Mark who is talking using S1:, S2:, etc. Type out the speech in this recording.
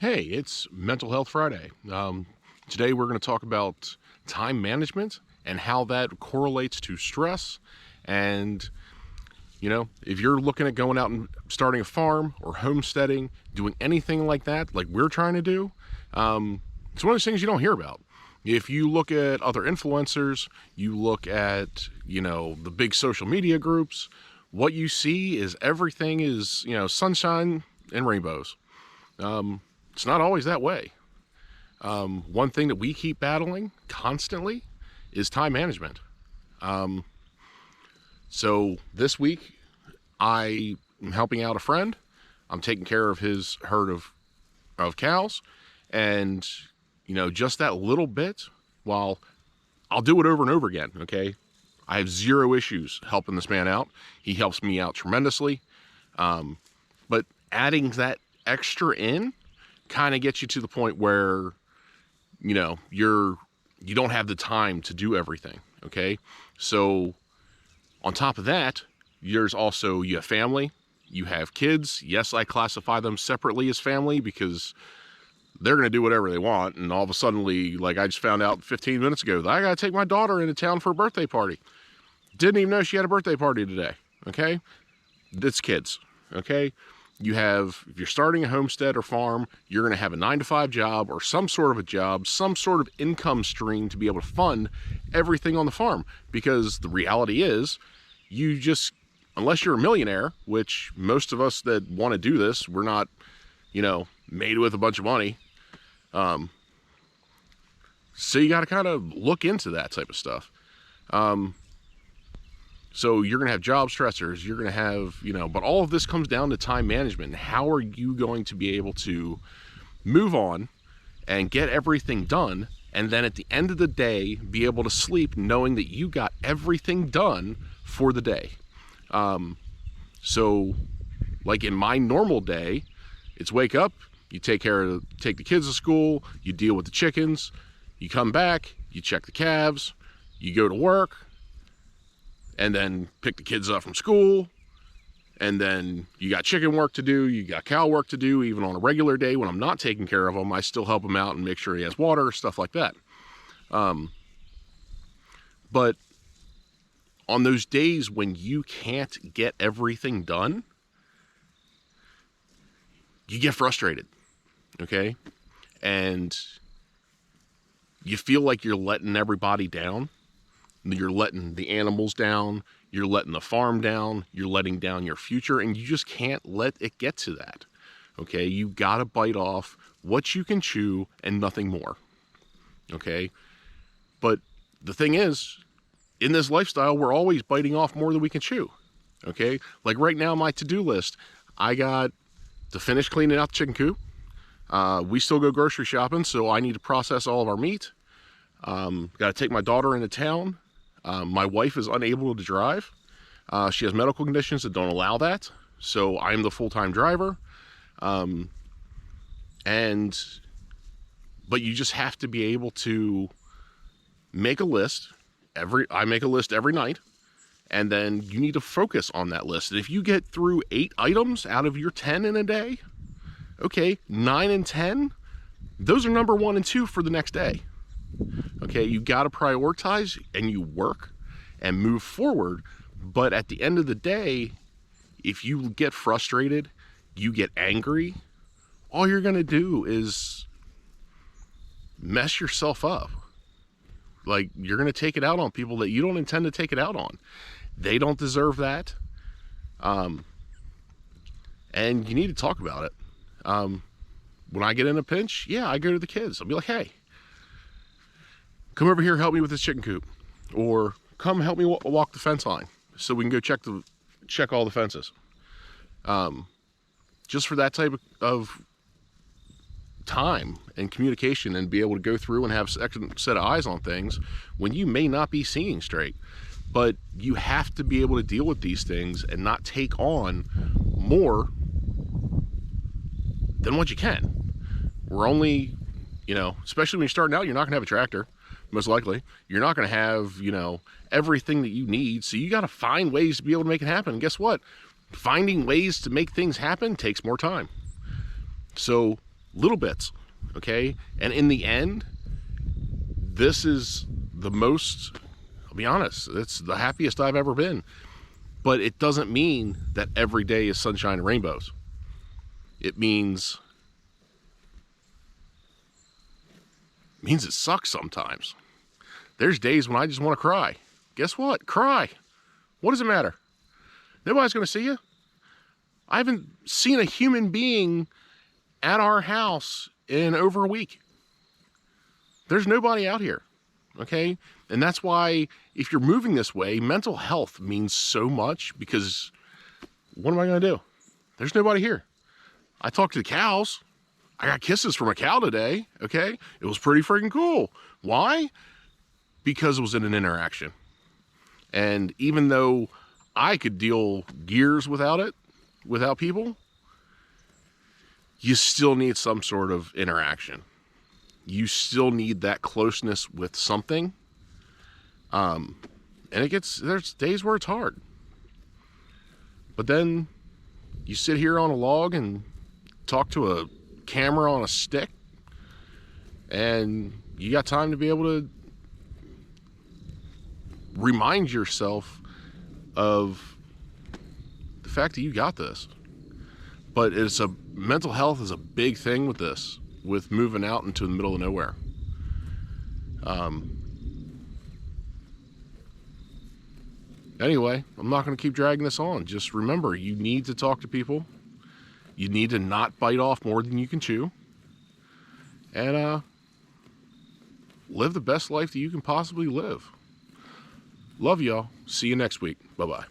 S1: Hey, it's Mental Health Friday. Today we're going to talk about time management and how that correlates to stress. And, if you're looking at going out and starting a farm or homesteading, doing anything like that, like we're trying to do, it's one of those things you don't hear about. If you look at other influencers, you look at, the big social media groups, what you see is everything is, sunshine and rainbows. It's not always that way. One thing that we keep battling constantly is time management. So this week, I am helping out a friend. I'm taking care of his herd of cows. And, just that little bit, while I'll do it over and over again, okay? I have zero issues helping this man out. He helps me out tremendously. But adding that extra in kind of gets you to the point where, you don't have the time to do everything, okay? So on top of that, you have family, you have kids. Yes, I classify them separately as family because they're going to do whatever they want. And all of a sudden, like I just found out 15 minutes ago that I got to take my daughter into town for a birthday party. Didn't even know she had a birthday party today, okay? It's kids, okay? If you're starting a homestead or farm, you're going to have a 9-to-5 job or some sort of a job, some sort of income stream to be able to fund everything on the farm. Because the reality is, unless you're a millionaire, which most of us that want to do this, we're not, made with a bunch of money. So you got to kind of look into that type of stuff. So you're going to have job stressors, you're going to have, but all of this comes down to time management. How are you going to be able to move on and get everything done, and then at the end of the day, be able to sleep knowing that you got everything done for the day? So like in my normal day, it's wake up, you take the kids to school, you deal with the chickens, you come back, you check the calves, you go to work, and then pick the kids up from school, and then you got chicken work to do, you got cow work to do. Even on a regular day when I'm not taking care of him, I still help him out and make sure he has water, stuff like that. But on those days when you can't get everything done, you get frustrated, okay? And you feel like you're letting everybody down. You're letting the animals down, you're letting the farm down, you're letting down your future, and you just can't let it get to that, okay? You gotta bite off what you can chew and nothing more, okay? But the thing is, in this lifestyle, we're always biting off more than we can chew, okay? Like right now, my to-do list, I got to finish cleaning out the chicken coop. We still go grocery shopping, so I need to process all of our meat. Got to take my daughter into town. My wife is unable to drive. She has medical conditions that don't allow that. So I'm the full-time driver. But you just have to be able to make a list. I make a list every night. And then you need to focus on that list. And if you get through 8 items out of your 10 in a day, okay, 9 and 10, those are number 1 and 2 for the next day. Okay, you got to prioritize and you work and move forward. But at the end of the day, if you get frustrated, you get angry, all you're going to do is mess yourself up. Like, you're going to take it out on people that you don't intend to take it out on. They don't deserve that. And you need to talk about it. When I get in a pinch, I go to the kids. I'll be like, hey, come over here, help me with this chicken coop, or come help me walk the fence line so we can go check all the fences. Just for that type of time and communication, and be able to go through and have a second set of eyes on things when you may not be seeing straight. But you have to be able to deal with these things and not take on more than what you can. We're only, especially when you're starting out, you're not going to have a tractor. Most likely you're not going to have, everything that you need. So you got to find ways to be able to make it happen. And guess what? Finding ways to make things happen takes more time. So little bits, okay? And in the end, this is the most, I'll be honest, it's the happiest I've ever been. But it doesn't mean that every day is sunshine and rainbows. It means it sucks sometimes. There's days when I just want to cry. Guess what? Cry. What does it matter? Nobody's going to see you. I haven't seen a human being at our house in over a week. There's nobody out here, okay? And that's why if you're moving this way, mental health means so much, because what am I going to do? There's nobody here. I talked to the cows. I got kisses from a cow today, okay? It was pretty freaking cool. Why? Because it was in an interaction. And even though I could deal years without it, without people, you still need some sort of interaction. You still need that closeness with something. And there's days where it's hard. But then you sit here on a log and talk to a camera on a stick, and you got time to be able to remind yourself of the fact that you got this. But mental health is a big thing with this, with moving out into the middle of nowhere. Anyway, I'm not going to keep dragging this on. Just remember, you need to talk to people. You need to not bite off more than you can chew. And live the best life that you can possibly live. Love y'all. See you next week. Bye-bye.